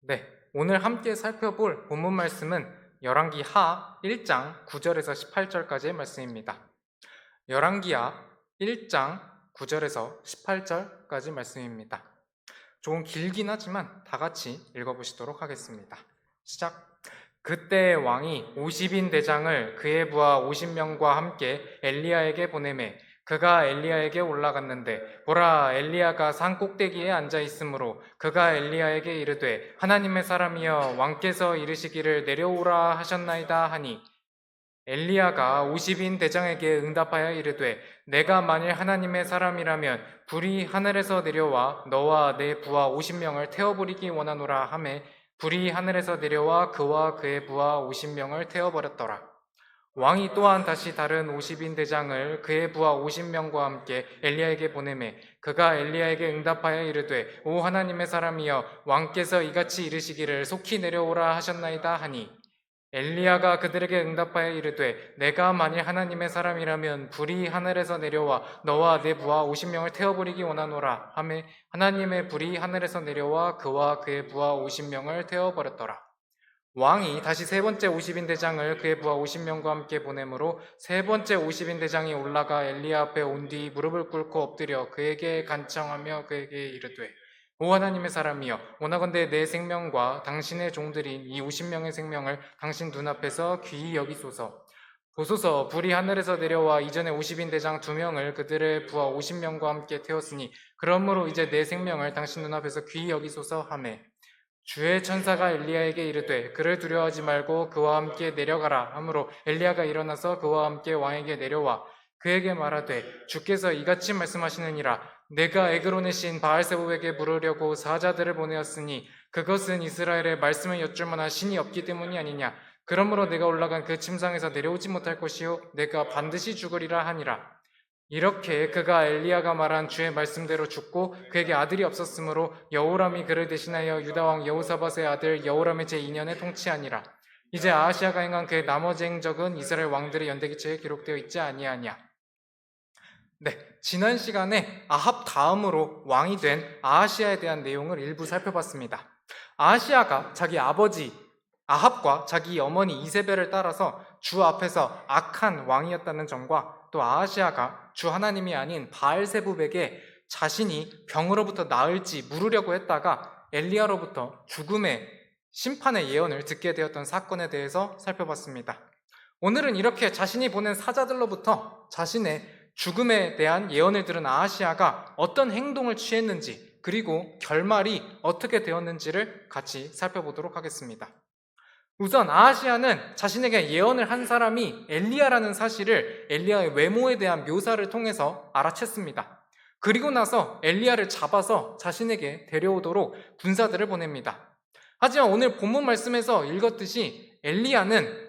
네, 오늘 함께 살펴볼 본문 말씀은 열왕기 하 1장 9절에서 18절까지의 말씀입니다. 열왕기하 1장 9절에서 18절까지 말씀입니다. 조금 길긴 하지만 다 같이 읽어보시도록 하겠습니다. 시작. 그때 왕이 50인 대장을 그의 부하 50명과 함께 엘리야에게 보내매 그가 엘리야에게 올라갔는데 보라, 엘리야가 산 꼭대기에 앉아 있으므로 그가 엘리야에게 이르되 하나님의 사람이여, 왕께서 이르시기를 내려오라 하셨나이다 하니, 엘리야가 50인 대장에게 응답하여 이르되 내가 만일 하나님의 사람이라면 불이 하늘에서 내려와 너와 내 부하 50명을 태워버리기 원하노라 하매 불이 하늘에서 내려와 그와 그의 부하 50명을 태워버렸더라. 왕이 또한 다시 다른 50인 대장을 그의 부하 50명과 함께 엘리야에게 보내매 그가 엘리야에게 응답하여 이르되 오 하나님의 사람이여, 왕께서 이같이 이르시기를 속히 내려오라 하셨나이다 하니, 엘리야가 그들에게 응답하여 이르되 내가 만일 하나님의 사람이라면 불이 하늘에서 내려와 너와 내 부하 50명을 태워버리기 원하노라 하매 하나님의 불이 하늘에서 내려와 그와 그의 부하 50명을 태워버렸더라. 왕이 다시 세 번째 50인 대장을 그의 부하 50명과 함께 보내므로 세 번째 50인 대장이 올라가 엘리야 앞에 온 뒤 무릎을 꿇고 엎드려 그에게 간청하며 그에게 이르되 오 하나님의 사람이여, 원하건대 내 생명과 당신의 종들인 이 50명의 생명을 당신 눈앞에서 귀히 여기소서. 보소서, 불이 하늘에서 내려와 이전에 50인 대장 2명을 그들의 부하 50명과 함께 태웠으니 그러므로 이제 내 생명을 당신 눈앞에서 귀히 여기소서 하매, 주의 천사가 엘리야에게 이르되 그를 두려워하지 말고 그와 함께 내려가라 하므로 엘리야가 일어나서 그와 함께 왕에게 내려와 그에게 말하되 주께서 이같이 말씀하시느니라, 내가 에그론의 신 바알세불에게 물으려고 사자들을 보내었으니 그것은 이스라엘의 말씀을 여쭐 만한 신이 없기 때문이 아니냐. 그러므로 내가 올라간 그 침상에서 내려오지 못할 것이요 내가 반드시 죽으리라 하니라. 이렇게 그가 엘리야가 말한 주의 말씀대로 죽고 그에게 아들이 없었으므로 여호람이 그를 대신하여 유다왕 여호사밧의 아들 여호람의 제2년에 통치하니라. 이제 아하시아가 행한 그의 나머지 행적은 이스라엘 왕들의 연대기초에 기록되어 있지 아니하냐. 네, 지난 시간에 아합 다음으로 왕이 된 아하시아에 대한 내용을 일부 살펴봤습니다. 아하시아가 자기 아버지 아합과 자기 어머니 이세벨을 따라서 주 앞에서 악한 왕이었다는 점과, 또 아하시아가 주 하나님이 아닌 바알세불에게 자신이 병으로부터 나을지 물으려고 했다가 엘리야로부터 죽음의 심판의 예언을 듣게 되었던 사건에 대해서 살펴봤습니다. 오늘은 이렇게 자신이 보낸 사자들로부터 자신의 죽음에 대한 예언을 들은 아하시아가 어떤 행동을 취했는지, 그리고 결말이 어떻게 되었는지를 같이 살펴보도록 하겠습니다. 우선 아하시아는 자신에게 예언을 한 사람이 엘리야라는 사실을 엘리야의 외모에 대한 묘사를 통해서 알아챘습니다. 그리고 나서 엘리야를 잡아서 자신에게 데려오도록 군사들을 보냅니다. 하지만 오늘 본문 말씀에서 읽었듯이 엘리야는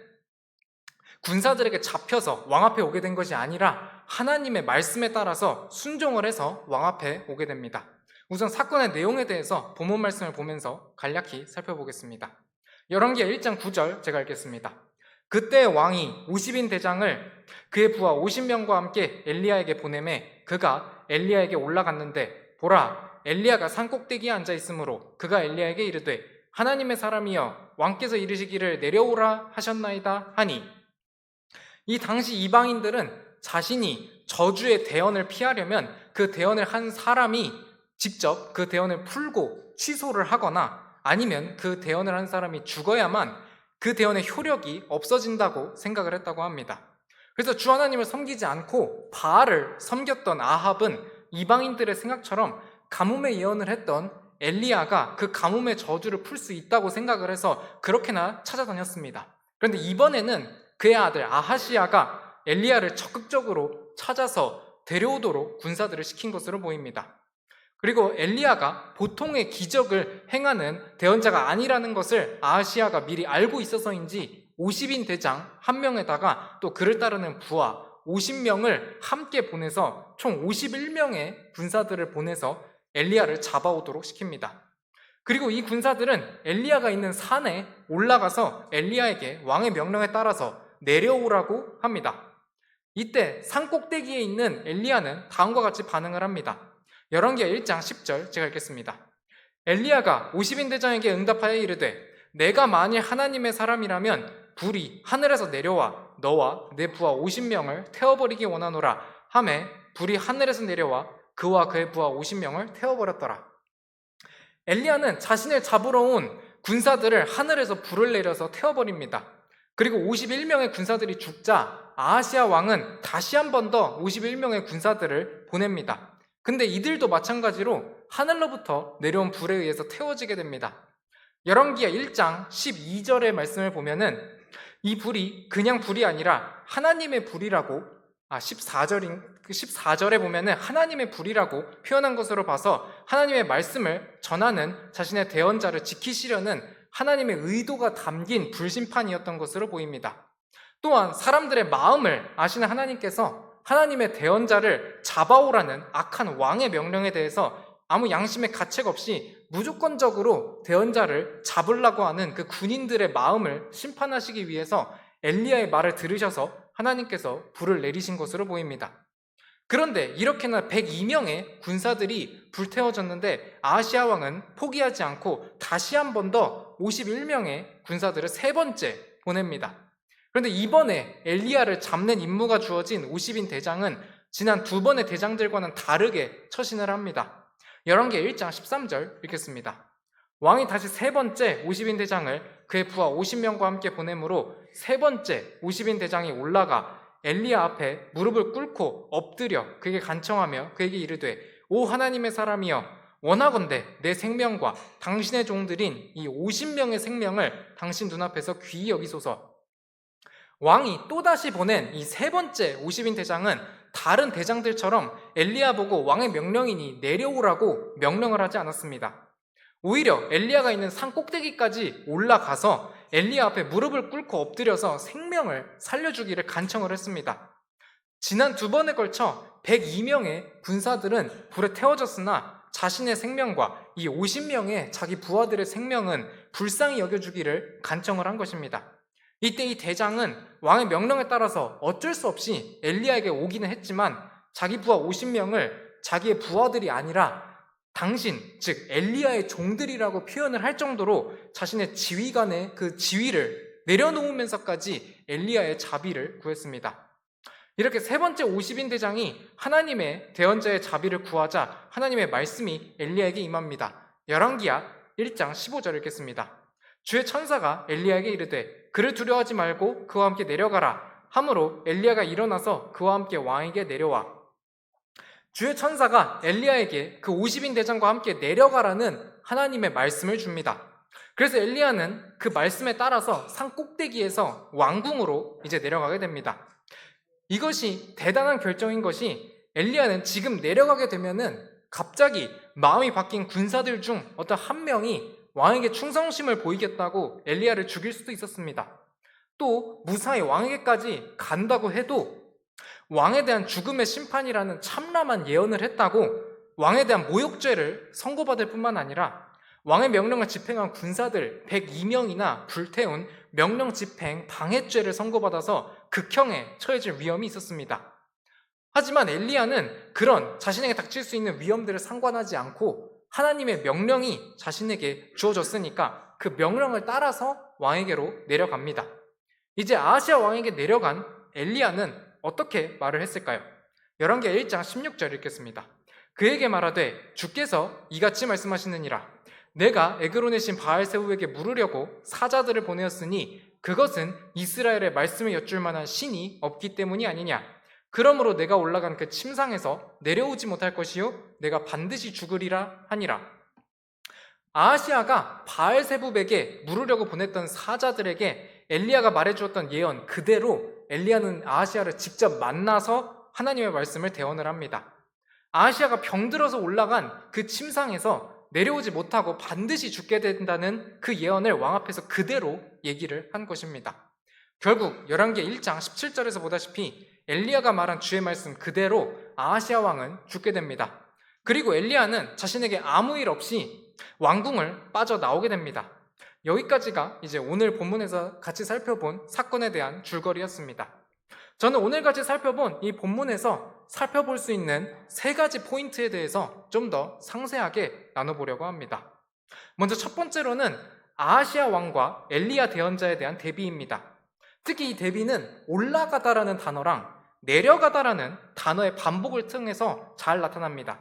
군사들에게 잡혀서 왕 앞에 오게 된 것이 아니라 하나님의 말씀에 따라서 순종을 해서 왕 앞에 오게 됩니다. 우선 사건의 내용에 대해서 본문 말씀을 보면서 간략히 살펴보겠습니다. 열왕기하 1장 9절 제가 읽겠습니다. 그때 왕이 50인 대장을 그의 부하 50명과 함께 엘리야에게 보내매 그가 엘리야에게 올라갔는데 보라, 엘리야가 산꼭대기에 앉아 있으므로 그가 엘리야에게 이르되 하나님의 사람이여, 왕께서 이르시기를 내려오라 하셨나이다 하니, 이 당시 이방인들은 자신이 저주의 대언을 피하려면 그 대언을 한 사람이 직접 그 대언을 풀고 취소를 하거나 아니면 그 대언을 한 사람이 죽어야만 그 대언의 효력이 없어진다고 생각을 했다고 합니다. 그래서 주 하나님을 섬기지 않고 바알을 섬겼던 아합은 이방인들의 생각처럼 가뭄의 예언을 했던 엘리야가 그 가뭄의 저주를 풀 수 있다고 생각을 해서 그렇게나 찾아다녔습니다. 그런데 이번에는 그의 아들 아하시아가 엘리야를 적극적으로 찾아서 데려오도록 군사들을 시킨 것으로 보입니다. 그리고 엘리야가 보통의 기적을 행하는 대언자가 아니라는 것을 아하시아가 미리 알고 있어서인지 50인 대장 1명에다가 또 그를 따르는 부하 50명을 함께 보내서 총 51명의 군사들을 보내서 엘리야를 잡아오도록 시킵니다. 그리고 이 군사들은 엘리야가 있는 산에 올라가서 엘리야에게 왕의 명령에 따라서 내려오라고 합니다. 이때 산꼭대기에 있는 엘리야는 다음과 같이 반응을 합니다. 열왕기하 1장 10절 제가 읽겠습니다. 엘리야가 50인 대장에게 응답하여 이르되 내가 만일 하나님의 사람이라면 불이 하늘에서 내려와 너와 내 부하 50명을 태워버리기 원하노라 하매 불이 하늘에서 내려와 그와 그의 부하 50명을 태워버렸더라. 엘리야는 자신을 잡으러 온 군사들을 하늘에서 불을 내려서 태워버립니다. 그리고 51명의 군사들이 죽자 아하시아 왕은 다시 한 번 더 51명의 군사들을 보냅니다. 근데 이들도 마찬가지로 하늘로부터 내려온 불에 의해서 태워지게 됩니다. 열왕기하 1장 12절의 말씀을 보면은 이 불이 그냥 불이 아니라 하나님의 불이라고 14절에 보면은 하나님의 불이라고 표현한 것으로 봐서 하나님의 말씀을 전하는 자신의 대언자를 지키시려는 하나님의 의도가 담긴 불심판이었던 것으로 보입니다. 또한 사람들의 마음을 아시는 하나님께서 하나님의 대언자를 잡아오라는 악한 왕의 명령에 대해서 아무 양심의 가책 없이 무조건적으로 대언자를 잡으려고 하는 그 군인들의 마음을 심판하시기 위해서 엘리야의 말을 들으셔서 하나님께서 불을 내리신 것으로 보입니다. 그런데 이렇게나 102명의 군사들이 불태워졌는데 아하시아 왕은 포기하지 않고 다시 한 번 더 51명의 군사들을 세 번째 보냅니다. 그런데 이번에 엘리야를 잡는 임무가 주어진 50인 대장은 지난 두 번의 대장들과는 다르게 처신을 합니다. 열왕기하 1장 13절 읽겠습니다. 왕이 다시 세 번째 50인 대장을 그의 부하 50명과 함께 보내므로 세 번째 50인 대장이 올라가 엘리야 앞에 무릎을 꿇고 엎드려 그에게 간청하며 그에게 이르되 오 하나님의 사람이여 원하건대 내 생명과 당신의 종들인 이 50명의 생명을 당신 눈앞에서 귀히 여기소서. 왕이 또다시 보낸 이 세 번째 50인 대장은 다른 대장들처럼 엘리야 보고 왕의 명령이니 내려오라고 명령을 하지 않았습니다. 오히려 엘리야가 있는 산 꼭대기까지 올라가서 엘리야 앞에 무릎을 꿇고 엎드려서 생명을 살려주기를 간청을 했습니다. 지난 두 번에 걸쳐 102명의 군사들은 불에 태워졌으나 자신의 생명과 이 50명의 자기 부하들의 생명은 불쌍히 여겨주기를 간청을 한 것입니다. 이때 이 대장은 왕의 명령에 따라서 어쩔 수 없이 엘리야에게 오기는 했지만 자기 부하 50명을 자기의 부하들이 아니라 당신, 즉 엘리야의 종들이라고 표현을 할 정도로 자신의 지휘관의 그 지위를 내려놓으면서까지 엘리야의 자비를 구했습니다. 이렇게 세 번째 50인 대장이 하나님의 대언자의 자비를 구하자 하나님의 말씀이 엘리야에게 임합니다. 열왕기하 1장 15절 읽겠습니다. 주의 천사가 엘리야에게 이르되 그를 두려워하지 말고 그와 함께 내려가라 하므로 엘리야가 일어나서 그와 함께 왕에게 내려와. 주의 천사가 엘리야에게 그 50인 대장과 함께 내려가라는 하나님의 말씀을 줍니다. 그래서 엘리야는 그 말씀에 따라서 산 꼭대기에서 왕궁으로 이제 내려가게 됩니다. 이것이 대단한 결정인 것이 엘리야는 지금 내려가게 되면은 갑자기 마음이 바뀐 군사들 중 어떤 한 명이 왕에게 충성심을 보이겠다고 엘리야를 죽일 수도 있었습니다. 또 무사히 왕에게까지 간다고 해도 왕에 대한 죽음의 심판이라는 참람한 예언을 했다고 왕에 대한 모욕죄를 선고받을 뿐만 아니라 왕의 명령을 집행한 군사들 102명이나 불태운 명령 집행 방해죄를 선고받아서 극형에 처해질 위험이 있었습니다. 하지만 엘리야는 그런 자신에게 닥칠 수 있는 위험들을 상관하지 않고 하나님의 명령이 자신에게 주어졌으니까 그 명령을 따라서 왕에게로 내려갑니다. 이제 아하시아 왕에게 내려간 엘리야는 어떻게 말을 했을까요? 열왕기하 1장 16절 읽겠습니다. 그에게 말하되 주께서 이같이 말씀하시느니라 내가 에그론의 신 바알세후에게 물으려고 사자들을 보내었으니 그것은 이스라엘의 말씀을 여쭐 만한 신이 없기 때문이 아니냐. 그러므로 내가 올라간 그 침상에서 내려오지 못할 것이요 내가 반드시 죽으리라 하니라. 아하시아가 바알세붑에게 물으려고 보냈던 사자들에게 엘리야가 말해주었던 예언 그대로 엘리야는 아하시아를 직접 만나서 하나님의 말씀을 대언을 합니다. 아하시아가 병들어서 올라간 그 침상에서 내려오지 못하고 반드시 죽게 된다는 그 예언을 왕 앞에서 그대로 얘기를 한 것입니다. 결국 열왕기하 1장 17절에서 보다시피 엘리야가 말한 주의 말씀 그대로 아하시아 왕은 죽게 됩니다. 그리고 엘리야는 자신에게 아무 일 없이 왕궁을 빠져나오게 됩니다. 여기까지가 이제 오늘 본문에서 같이 살펴본 사건에 대한 줄거리였습니다. 저는 오늘 같이 살펴본 이 본문에서 살펴볼 수 있는 세 가지 포인트에 대해서 좀 더 상세하게 나눠보려고 합니다. 먼저 첫 번째로는 아하시아 왕과 엘리야 대언자에 대한 대비입니다. 특히 이 대비는 올라가다라는 단어랑 내려가다라는 단어의 반복을 통해서 잘 나타납니다.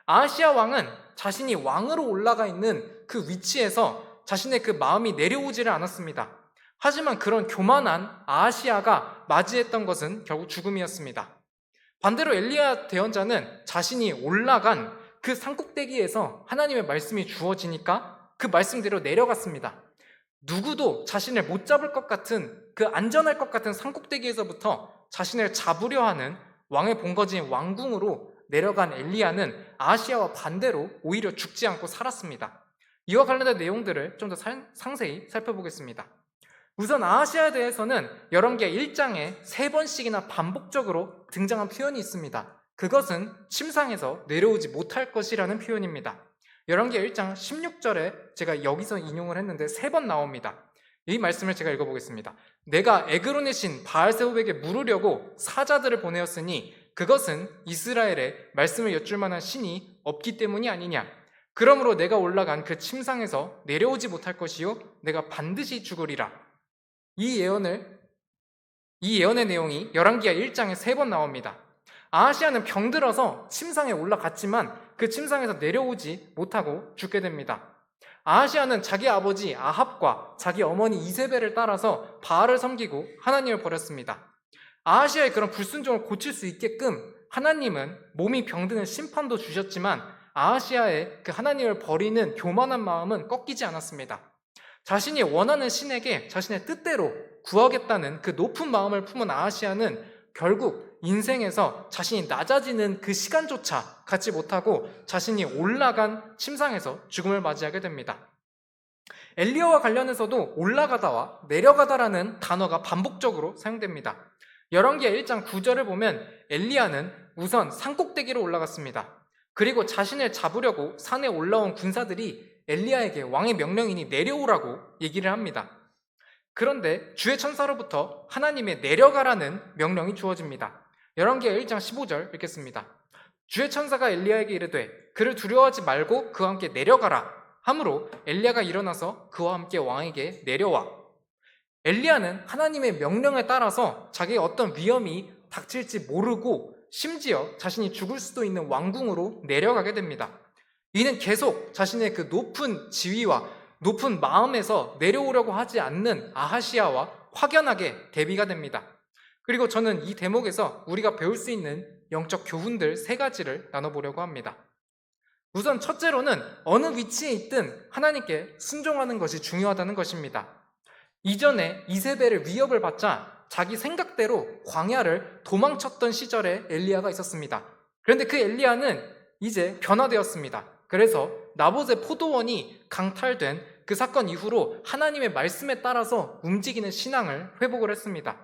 아하시아 왕은 자신이 왕으로 올라가 있는 그 위치에서 자신의 그 마음이 내려오지를 않았습니다. 하지만 그런 교만한 아하시아가 맞이했던 것은 결국 죽음이었습니다. 반대로 엘리야 대언자는 자신이 올라간 그 산꼭대기에서 하나님의 말씀이 주어지니까 그 말씀대로 내려갔습니다. 누구도 자신을 못 잡을 것 같은 그 안전할 것 같은 산꼭대기에서부터 자신을 잡으려 하는 왕의 본거지인 왕궁으로 내려간 엘리야는 아하시아와 반대로 오히려 죽지 않고 살았습니다. 이와 관련된 내용들을 좀 더 상세히 살펴보겠습니다. 우선 아하시아에 대해서는 열왕기하 1장에 3번씩이나 반복적으로 등장한 표현이 있습니다. 그것은 침상에서 내려오지 못할 것이라는 표현입니다. 열왕기하 1장 16절에 제가 여기서 인용을 했는데 3번 나옵니다. 이 말씀을 제가 읽어보겠습니다. 내가 에그론의 신 바알세곱에게 물으려고 사자들을 보내었으니 그것은 이스라엘에 말씀을 여쭐 만한 신이 없기 때문이 아니냐. 그러므로 내가 올라간 그 침상에서 내려오지 못할 것이요 내가 반드시 죽으리라. 이 예언의 내용이 열왕기하 1장에 3번 나옵니다. 아하시아는 병들어서 침상에 올라갔지만 그 침상에서 내려오지 못하고 죽게 됩니다. 아하시아는 자기 아버지 아합과 자기 어머니 이세벨을 따라서 바알을 섬기고 하나님을 버렸습니다. 아하시아의 그런 불순종을 고칠 수 있게끔 하나님은 몸이 병드는 심판도 주셨지만 아하시아의 그 하나님을 버리는 교만한 마음은 꺾이지 않았습니다. 자신이 원하는 신에게 자신의 뜻대로 구하겠다는 그 높은 마음을 품은 아하시아는 결국 인생에서 자신이 낮아지는 그 시간조차 갖지 못하고 자신이 올라간 침상에서 죽음을 맞이하게 됩니다. 엘리야와 관련해서도 올라가다와 내려가다라는 단어가 반복적으로 사용됩니다. 열왕기하 1장 9절을 보면 엘리야는 우선 산꼭대기로 올라갔습니다. 그리고 자신을 잡으려고 산에 올라온 군사들이 엘리야에게 왕의 명령이니 내려오라고 얘기를 합니다. 그런데 주의 천사로부터 하나님의 내려가라는 명령이 주어집니다. 열왕기하 1장 15절 읽겠습니다. 주의 천사가 엘리야에게 이르되 그를 두려워하지 말고 그와 함께 내려가라 하므로 엘리야가 일어나서 그와 함께 왕에게 내려와. 엘리야는 하나님의 명령에 따라서 자기의 어떤 위험이 닥칠지 모르고 심지어 자신이 죽을 수도 있는 왕궁으로 내려가게 됩니다. 이는 계속 자신의 그 높은 지위와 높은 마음에서 내려오려고 하지 않는 아하시아와 확연하게 대비가 됩니다. 그리고 저는 이 대목에서 우리가 배울 수 있는 영적 교훈들 3가지를 나눠보려고 합니다. 우선 첫째로는 어느 위치에 있든 하나님께 순종하는 것이 중요하다는 것입니다. 이전에 이세벨의 위협을 받자 자기 생각대로 광야를 도망쳤던 시절에 엘리야가 있었습니다. 그런데 그 엘리야는 이제 변화되었습니다. 그래서 나봇의 포도원이 강탈된 그 사건 이후로 하나님의 말씀에 따라서 움직이는 신앙을 회복을 했습니다.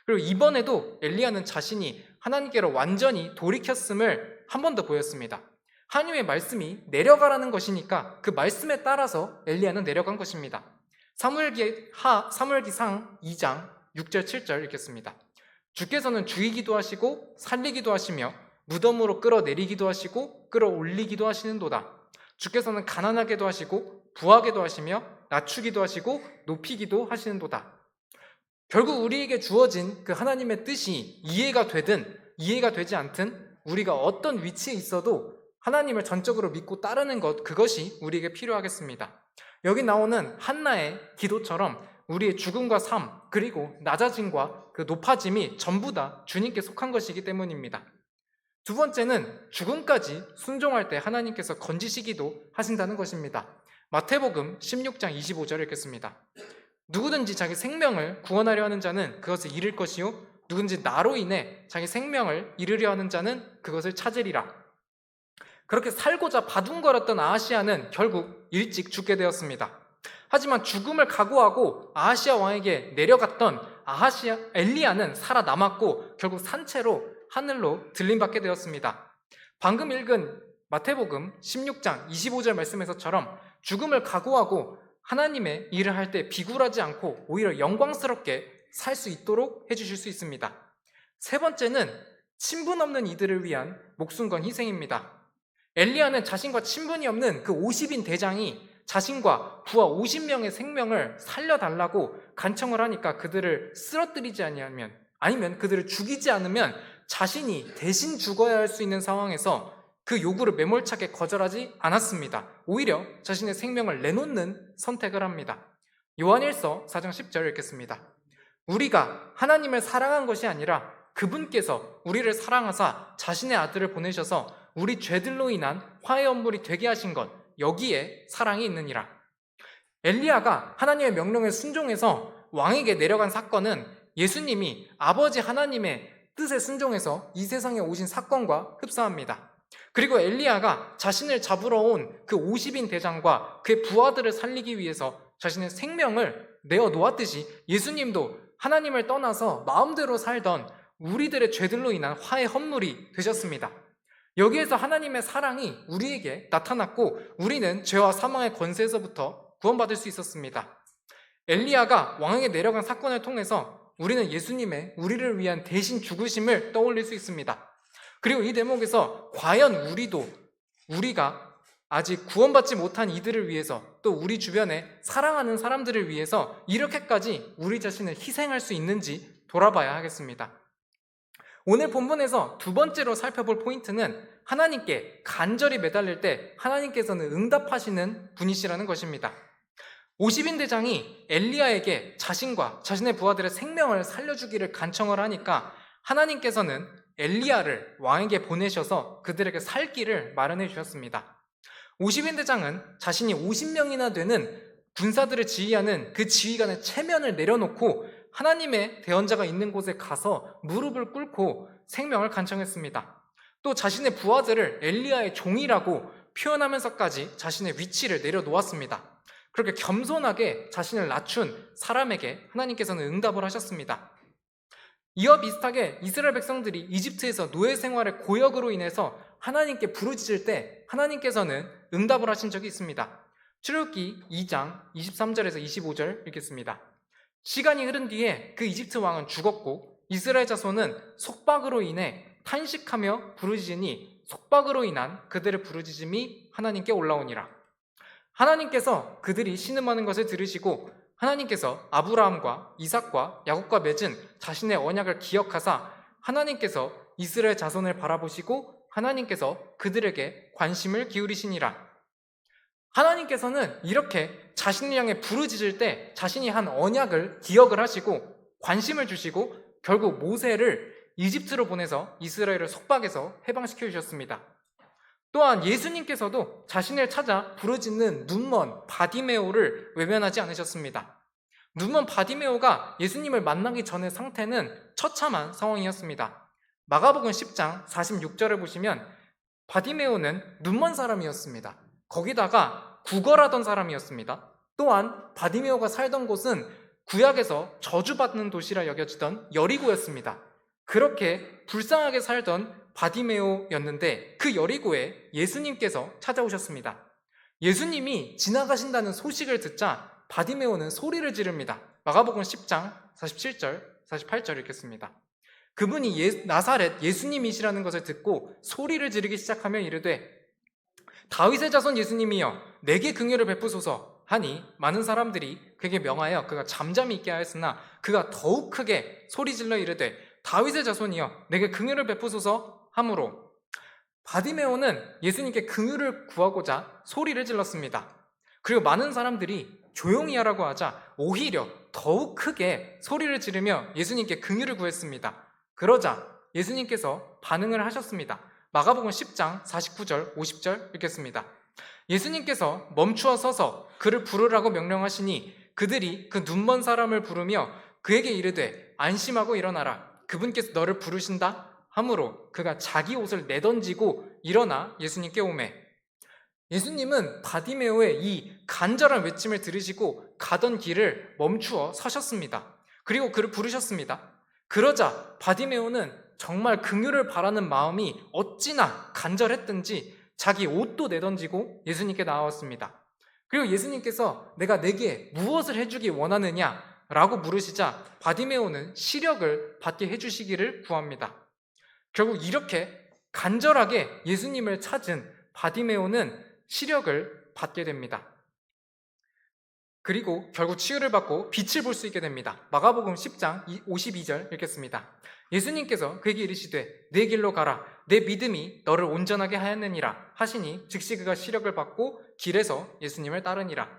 그리고 이번에도 엘리야는 자신이 하나님께로 완전히 돌이켰음을 한 번 더 보였습니다. 하나님의 말씀이 내려가라는 것이니까 그 말씀에 따라서 엘리야는 내려간 것입니다. 사무엘기상 2장 6절 7절 읽겠습니다. 주께서는 죽이기도 하시고 살리기도 하시며 무덤으로 끌어내리기도 하시고 끌어올리기도 하시는도다. 주께서는 가난하게도 하시고 부하게도 하시며 낮추기도 하시고 높이기도 하시는도다. 결국 우리에게 주어진 그 하나님의 뜻이 이해가 되든 이해가 되지 않든 우리가 어떤 위치에 있어도 하나님을 전적으로 믿고 따르는 것, 그것이 우리에게 필요하겠습니다. 여기 나오는 한나의 기도처럼 우리의 죽음과 삶, 그리고 낮아짐과 그 높아짐이 전부 다 주님께 속한 것이기 때문입니다. 두 번째는 죽음까지 순종할 때 하나님께서 건지시기도 하신다는 것입니다. 마태복음 16장 25절 읽겠습니다. 누구든지 자기 생명을 구원하려 하는 자는 그것을 잃을 것이요 누구든지 나로 인해 자기 생명을 잃으려 하는 자는 그것을 찾으리라. 그렇게 살고자 바둥거렸던 아하시아는 결국 일찍 죽게 되었습니다. 하지만 죽음을 각오하고 아하시아 왕에게 내려갔던 엘리야는 살아남았고 결국 산채로 하늘로 들림받게 되었습니다. 방금 읽은 마태복음 16장 25절 말씀에서처럼 죽음을 각오하고 하나님의 일을 할 때 비굴하지 않고 오히려 영광스럽게 살 수 있도록 해주실 수 있습니다. 세 번째는 친분 없는 이들을 위한 목숨 건 희생입니다. 엘리야는 자신과 친분이 없는 그 50인 대장이 자신과 부하 50명의 생명을 살려달라고 간청을 하니까 그들을 쓰러뜨리지 아니면 그들을 죽이지 않으면 자신이 대신 죽어야 할 수 있는 상황에서 그 요구를 매몰차게 거절하지 않았습니다. 오히려 자신의 생명을 내놓는 선택을 합니다. 요한일서 4장 10절 읽겠습니다. 우리가 하나님을 사랑한 것이 아니라 그분께서 우리를 사랑하사 자신의 아들을 보내셔서 우리 죄들로 인한 화해 언물이 되게 하신 것, 여기에 사랑이 있느니라. 엘리야가 하나님의 명령에 순종해서 왕에게 내려간 사건은 예수님이 아버지 하나님의 뜻에 순종해서 이 세상에 오신 사건과 흡사합니다. 그리고 엘리야가 자신을 잡으러 온 그 50인 대장과 그의 부하들을 살리기 위해서 자신의 생명을 내어놓았듯이 예수님도 하나님을 떠나서 마음대로 살던 우리들의 죄들로 인한 화해 헌물이 되셨습니다. 여기에서 하나님의 사랑이 우리에게 나타났고 우리는 죄와 사망의 권세에서부터 구원받을 수 있었습니다. 엘리야가 왕에게 내려간 사건을 통해서 우리는 예수님의 우리를 위한 대신 죽으심을 떠올릴 수 있습니다. 그리고 이 대목에서 과연 우리가 아직 구원받지 못한 이들을 위해서 또 우리 주변에 사랑하는 사람들을 위해서 이렇게까지 우리 자신을 희생할 수 있는지 돌아봐야 하겠습니다. 오늘 본문에서 두 번째로 살펴볼 포인트는 하나님께 간절히 매달릴 때 하나님께서는 응답하시는 분이시라는 것입니다. 50인 대장이 엘리야에게 자신과 자신의 부하들의 생명을 살려주기를 간청을 하니까 하나님께서는 엘리야를 왕에게 보내셔서 그들에게 살 길을 마련해 주셨습니다. 50인 대장은 자신이 50명이나 되는 군사들을 지휘하는 그 지휘관의 체면을 내려놓고 하나님의 대언자가 있는 곳에 가서 무릎을 꿇고 생명을 간청했습니다. 또 자신의 부하들을 엘리야의 종이라고 표현하면서까지 자신의 위치를 내려놓았습니다. 그렇게 겸손하게 자신을 낮춘 사람에게 하나님께서는 응답을 하셨습니다. 이와 비슷하게 이스라엘 백성들이 이집트에서 노예 생활의 고역으로 인해서 하나님께 부르짖을 때 하나님께서는 응답을 하신 적이 있습니다. 출애굽기 2장 23절에서 25절 읽겠습니다. 시간이 흐른 뒤에 그 이집트 왕은 죽었고 이스라엘 자손은 속박으로 인해 탄식하며 부르짖으니 속박으로 인한 그들의 부르짖음이 하나님께 올라오니라. 하나님께서 그들이 신음하는 것을 들으시고 하나님께서 아브라함과 이삭과 야곱과 맺은 자신의 언약을 기억하사 하나님께서 이스라엘 자손을 바라보시고 하나님께서 그들에게 관심을 기울이시니라. 하나님께서는 이렇게 자신을 향해 부르짖을 때 자신이 한 언약을 기억을 하시고 관심을 주시고 결국 모세를 이집트로 보내서 이스라엘을 속박해서 해방시켜 주셨습니다. 또한 예수님께서도 자신을 찾아 부르짖는 눈먼 바디메오를 외면하지 않으셨습니다. 눈먼 바디메오가 예수님을 만나기 전의 상태는 처참한 상황이었습니다. 마가복음 10장 46절을 보시면 바디메오는 눈먼 사람이었습니다. 거기다가 구걸하던 사람이었습니다. 또한 바디메오가 살던 곳은 구약에서 저주받는 도시라 여겨지던 여리고였습니다. 그렇게 불쌍하게 살던 바디메오였는데 그 여리고에 예수님께서 찾아오셨습니다. 예수님이 지나가신다는 소식을 듣자 바디메오는 소리를 지릅니다. 마가복음 10장 47절, 48절 읽겠습니다. 그분이 나사렛 예수님이시라는 것을 듣고 소리를 지르기 시작하며 이르되 다윗의 자손 예수님이여 내게 긍휼을 베푸소서 하니 많은 사람들이 그에게 명하여 그가 잠잠히 있게 하였으나 그가 더욱 크게 소리질러 이르되 다윗의 자손이여 내게 긍휼을 베푸소서 하므로 바디메오는 예수님께 긍휼을 구하고자 소리를 질렀습니다. 그리고 많은 사람들이 조용히 하라고 하자 오히려 더욱 크게 소리를 지르며 예수님께 긍휼을 구했습니다. 그러자 예수님께서 반응을 하셨습니다. 마가복음 10장 49절 50절 읽겠습니다. 예수님께서 멈추어 서서 그를 부르라고 명령하시니 그들이 그 눈먼 사람을 부르며 그에게 이르되 안심하고 일어나라 그분께서 너를 부르신다 하므로 그가 자기 옷을 내던지고 일어나 예수님께 오매 예수님은 바디메오의 이 간절한 외침을 들으시고 가던 길을 멈추어 서셨습니다. 그리고 그를 부르셨습니다. 그러자 바디메오는 정말 긍휼을 바라는 마음이 어찌나 간절했든지 자기 옷도 내던지고 예수님께 나왔습니다. 그리고 예수님께서 내가 내게 무엇을 해주기 원하느냐 라고 물으시자 바디메오는 시력을 받게 해주시기를 구합니다. 결국 이렇게 간절하게 예수님을 찾은 바디메오는 시력을 받게 됩니다. 그리고 결국 치유를 받고 빛을 볼 수 있게 됩니다. 마가복음 10장 52절 읽겠습니다. 예수님께서 그에게 이르시되 내 길로 가라 내 믿음이 너를 온전하게 하였느니라 하시니 즉시 그가 시력을 받고 길에서 예수님을 따르니라.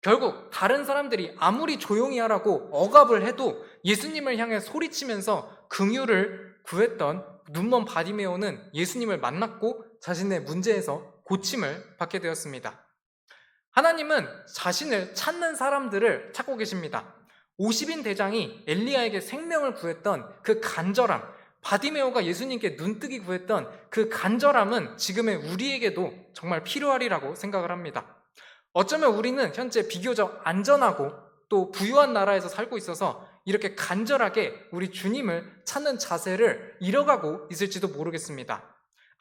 결국 다른 사람들이 아무리 조용히 하라고 억압을 해도 예수님을 향해 소리치면서 긍휼을 구했던 눈먼 바디메오는 예수님을 만났고 자신의 문제에서 고침을 받게 되었습니다. 하나님은 자신을 찾는 사람들을 찾고 계십니다. 50인 대장이 엘리야에게 생명을 구했던 그 간절함, 바디메오가 예수님께 눈뜨기 구했던 그 간절함은 지금의 우리에게도 정말 필요하리라고 생각을 합니다. 어쩌면 우리는 현재 비교적 안전하고 또 부유한 나라에서 살고 있어서 이렇게 간절하게 우리 주님을 찾는 자세를 잃어가고 있을지도 모르겠습니다.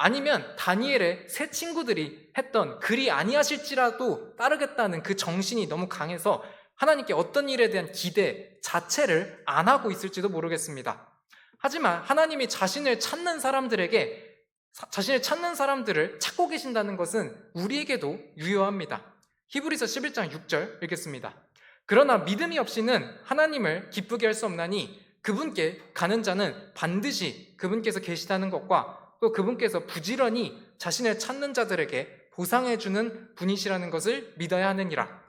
아니면 다니엘의 세 친구들이 했던 그리 아니하실지라도 따르겠다는 그 정신이 너무 강해서 하나님께 어떤 일에 대한 기대 자체를 안 하고 있을지도 모르겠습니다. 하지만 하나님이 자신을 찾는 사람들을 찾고 계신다는 것은 우리에게도 유효합니다. 히브리서 11장 6절 읽겠습니다. 그러나 믿음이 없이는 하나님을 기쁘게 할 수 없나니 그분께 가는 자는 반드시 그분께서 계시다는 것과 또 그분께서 부지런히 자신을 찾는 자들에게 보상해 주는 분이시라는 것을 믿어야 하느니라.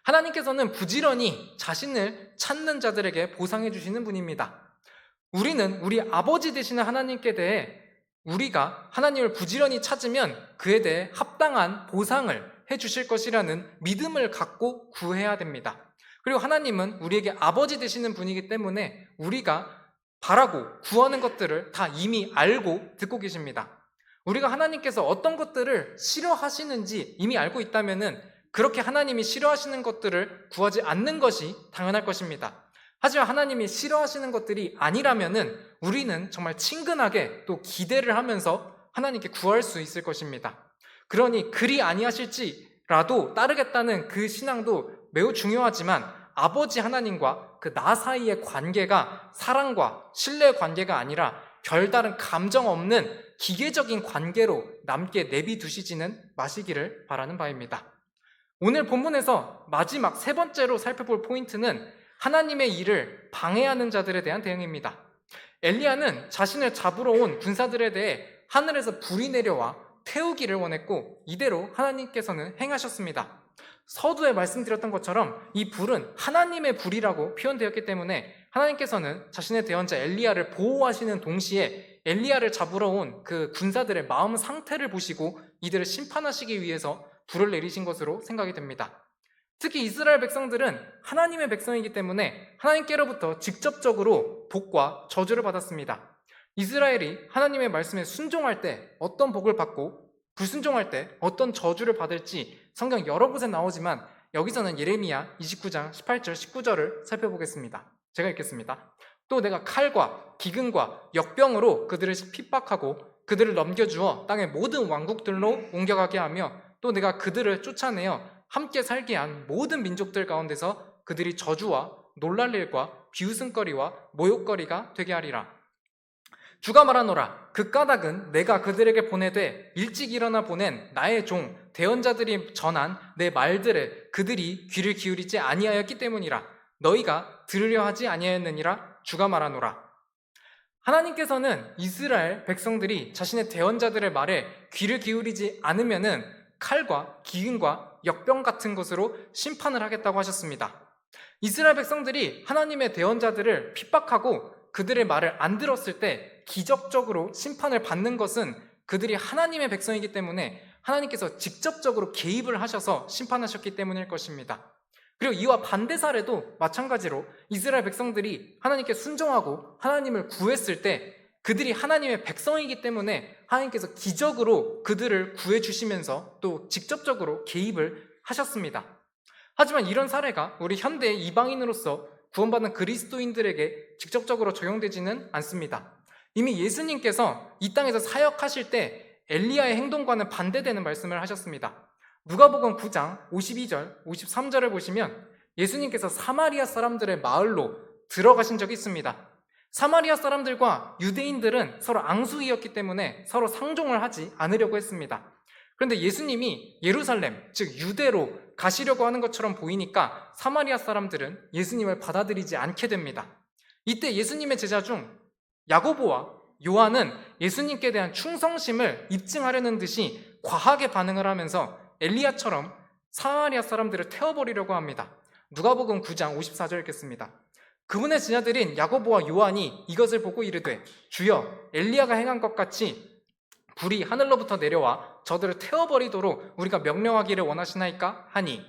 하나님께서는 부지런히 자신을 찾는 자들에게 보상해 주시는 분입니다. 우리는 우리 아버지 되시는 하나님께 대해 우리가 하나님을 부지런히 찾으면 그에 대해 합당한 보상을 해 주실 것이라는 믿음을 갖고 구해야 됩니다. 그리고 하나님은 우리에게 아버지 되시는 분이기 때문에 우리가 바라고 구하는 것들을 다 이미 알고 듣고 계십니다. 우리가 하나님께서 어떤 것들을 싫어하시는지 이미 알고 있다면 그렇게 하나님이 싫어하시는 것들을 구하지 않는 것이 당연할 것입니다. 하지만 하나님이 싫어하시는 것들이 아니라면 우리는 정말 친근하게 또 기대를 하면서 하나님께 구할 수 있을 것입니다. 그러니 그리 아니하실지라도 따르겠다는 그 신앙도 매우 중요하지만 아버지 하나님과 그 나 사이의 관계가 사랑과 신뢰의 관계가 아니라 별다른 감정 없는 기계적인 관계로 남게 내비두시지는 마시기를 바라는 바입니다. 오늘 본문에서 마지막 세 번째로 살펴볼 포인트는 하나님의 일을 방해하는 자들에 대한 대응입니다. 엘리야는 자신을 잡으러 온 군사들에 대해 하늘에서 불이 내려와 태우기를 원했고 이대로 하나님께서는 행하셨습니다. 서두에 말씀드렸던 것처럼 이 불은 하나님의 불이라고 표현되었기 때문에 하나님께서는 자신의 대언자 엘리야를 보호하시는 동시에 엘리야를 잡으러 온 그 군사들의 마음 상태를 보시고 이들을 심판하시기 위해서 불을 내리신 것으로 생각이 됩니다. 특히 이스라엘 백성들은 하나님의 백성이기 때문에 하나님께로부터 직접적으로 복과 저주를 받았습니다. 이스라엘이 하나님의 말씀에 순종할 때 어떤 복을 받고 불순종할 때 어떤 저주를 받을지 성경 여러 곳에 나오지만 여기서는 예레미야 29장 18절 19절을 살펴보겠습니다. 제가 읽겠습니다. 또 내가 칼과 기근과 역병으로 그들을 핍박하고 그들을 넘겨주어 땅의 모든 왕국들로 옮겨가게 하며 또 내가 그들을 쫓아내어 함께 살게 한 모든 민족들 가운데서 그들이 저주와 놀랄 일과 비웃음거리와 모욕거리가 되게 하리라. 주가 말하노라. 그 까닭은 내가 그들에게 보내되 일찍 일어나 보낸 나의 종 대언자들이 전한 내 말들에 그들이 귀를 기울이지 아니하였기 때문이라. 너희가 들으려 하지 아니하였느니라. 주가 말하노라. 하나님께서는 이스라엘 백성들이 자신의 대언자들의 말에 귀를 기울이지 않으면은 칼과 기근과 역병 같은 것으로 심판을 하겠다고 하셨습니다. 이스라엘 백성들이 하나님의 대언자들을 핍박하고 그들의 말을 안 들었을 때 기적적으로 심판을 받는 것은 그들이 하나님의 백성이기 때문에 하나님께서 직접적으로 개입을 하셔서 심판하셨기 때문일 것입니다. 그리고 이와 반대 사례도 마찬가지로 이스라엘 백성들이 하나님께 순종하고 하나님을 구했을 때 그들이 하나님의 백성이기 때문에 하나님께서 기적으로 그들을 구해주시면서 또 직접적으로 개입을 하셨습니다. 하지만 이런 사례가 우리 현대의 이방인으로서 구원받은 그리스도인들에게 직접적으로 적용되지는 않습니다. 이미 예수님께서 이 땅에서 사역하실 때 엘리야의 행동과는 반대되는 말씀을 하셨습니다. 누가복음 9장 52절, 53절을 보시면 예수님께서 사마리아 사람들의 마을로 들어가신 적이 있습니다. 사마리아 사람들과 유대인들은 서로 앙수이었기 때문에 서로 상종을 하지 않으려고 했습니다. 그런데 예수님이 예루살렘, 즉 유대로 가시려고 하는 것처럼 보이니까 사마리아 사람들은 예수님을 받아들이지 않게 됩니다. 이때 예수님의 제자 중 야고보와 요한은 예수님께 대한 충성심을 입증하려는 듯이 과하게 반응을 하면서 엘리야처럼 사마리아 사람들을 태워버리려고 합니다. 누가복음 9장 54절 읽겠습니다. 그분의 제자들인 야고보와 요한이 이것을 보고 이르되 주여 엘리야가 행한 것 같이 불이 하늘로부터 내려와 저들을 태워버리도록 우리가 명령하기를 원하시나이까 하니,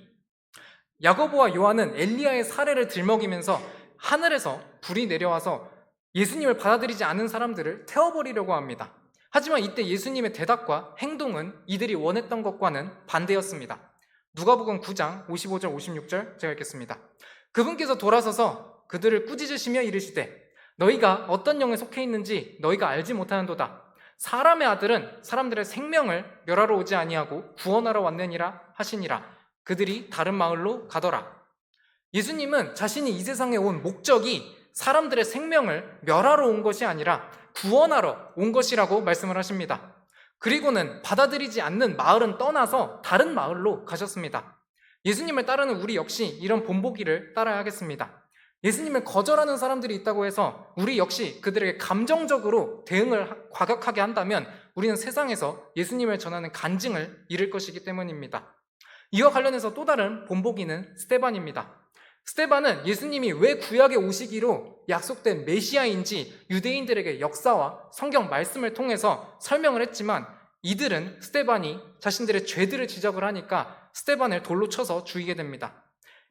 야고보와 요한은 엘리야의 사례를 들먹이면서 하늘에서 불이 내려와서 예수님을 받아들이지 않은 사람들을 태워버리려고 합니다. 하지만 이때 예수님의 대답과 행동은 이들이 원했던 것과는 반대였습니다. 누가복음 9장 55절 56절 제가 읽겠습니다. 그분께서 돌아서서 그들을 꾸짖으시며 이르시되 너희가 어떤 영에 속해 있는지 너희가 알지 못하는도다. 사람의 아들은 사람들의 생명을 멸하러 오지 아니하고 구원하러 왔느니라 하시니라. 그들이 다른 마을로 가더라. 예수님은 자신이 이 세상에 온 목적이 사람들의 생명을 멸하러 온 것이 아니라 구원하러 온 것이라고 말씀을 하십니다. 그리고는 받아들이지 않는 마을은 떠나서 다른 마을로 가셨습니다. 예수님을 따르는 우리 역시 이런 본보기를 따라야 하겠습니다. 예수님을 거절하는 사람들이 있다고 해서 우리 역시 그들에게 감정적으로 대응을 과격하게 한다면 우리는 세상에서 예수님을 전하는 간증을 잃을 것이기 때문입니다. 이와 관련해서 또 다른 본보기는 스데반입니다. 스데반은 예수님이 왜 구약에 오시기로 약속된 메시아인지 유대인들에게 역사와 성경 말씀을 통해서 설명을 했지만 이들은 스데반이 자신들의 죄들을 지적을 하니까 스데반을 돌로 쳐서 죽이게 됩니다.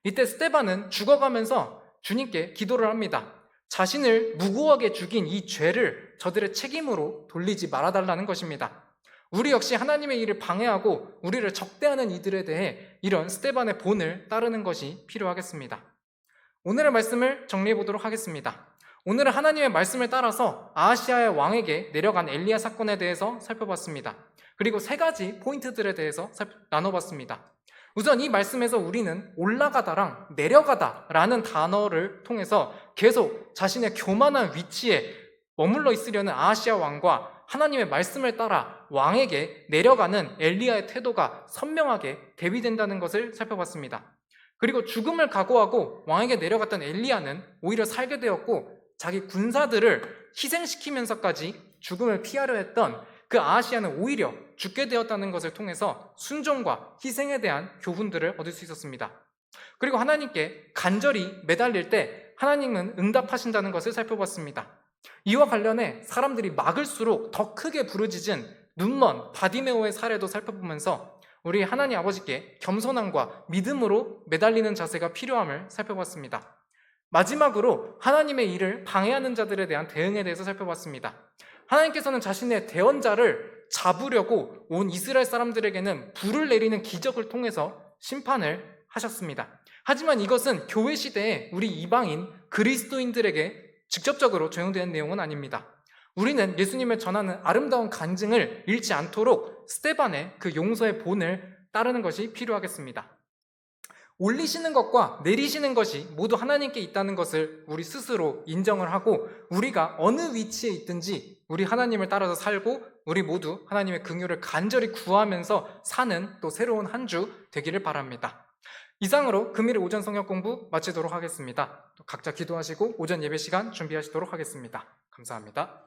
이때 스데반은 죽어가면서 주님께 기도를 합니다. 자신을 무고하게 죽인 이 죄를 저들의 책임으로 돌리지 말아달라는 것입니다. 우리 역시 하나님의 일을 방해하고 우리를 적대하는 이들에 대해 이런 스데반의 본을 따르는 것이 필요하겠습니다. 오늘의 말씀을 정리해 보도록 하겠습니다. 오늘은 하나님의 말씀을 따라서 아하시아의 왕에게 내려간 엘리야 사건에 대해서 살펴봤습니다. 그리고 세 가지 포인트들에 대해서 나눠봤습니다. 우선 이 말씀에서 우리는 올라가다랑 내려가다라는 단어를 통해서 계속 자신의 교만한 위치에 머물러 있으려는 아하시아 왕과 하나님의 말씀을 따라 왕에게 내려가는 엘리야의 태도가 선명하게 대비된다는 것을 살펴봤습니다. 그리고 죽음을 각오하고 왕에게 내려갔던 엘리야는 오히려 살게 되었고 자기 군사들을 희생시키면서까지 죽음을 피하려 했던 그 아하시아는 오히려 죽게 되었다는 것을 통해서 순종과 희생에 대한 교훈들을 얻을 수 있었습니다. 그리고 하나님께 간절히 매달릴 때 하나님은 응답하신다는 것을 살펴봤습니다. 이와 관련해 사람들이 막을수록 더 크게 부르짖은 눈먼 바디메오의 사례도 살펴보면서 우리 하나님 아버지께 겸손함과 믿음으로 매달리는 자세가 필요함을 살펴봤습니다. 마지막으로 하나님의 일을 방해하는 자들에 대한 대응에 대해서 살펴봤습니다. 하나님께서는 자신의 대언자를 잡으려고 온 이스라엘 사람들에게는 불을 내리는 기적을 통해서 심판을 하셨습니다. 하지만 이것은 교회 시대에 우리 이방인 그리스도인들에게 직접적으로 적용되는 내용은 아닙니다. 우리는 예수님을 전하는 아름다운 간증을 잃지 않도록 스데반의 그 용서의 본을 따르는 것이 필요하겠습니다. 올리시는 것과 내리시는 것이 모두 하나님께 있다는 것을 우리 스스로 인정을 하고 우리가 어느 위치에 있든지 우리 하나님을 따라서 살고 우리 모두 하나님의 긍휼을 간절히 구하면서 사는 또 새로운 한 주 되기를 바랍니다. 이상으로 금요일 오전 성경 공부 마치도록 하겠습니다. 또 각자 기도하시고 오전 예배 시간 준비하시도록 하겠습니다. 감사합니다.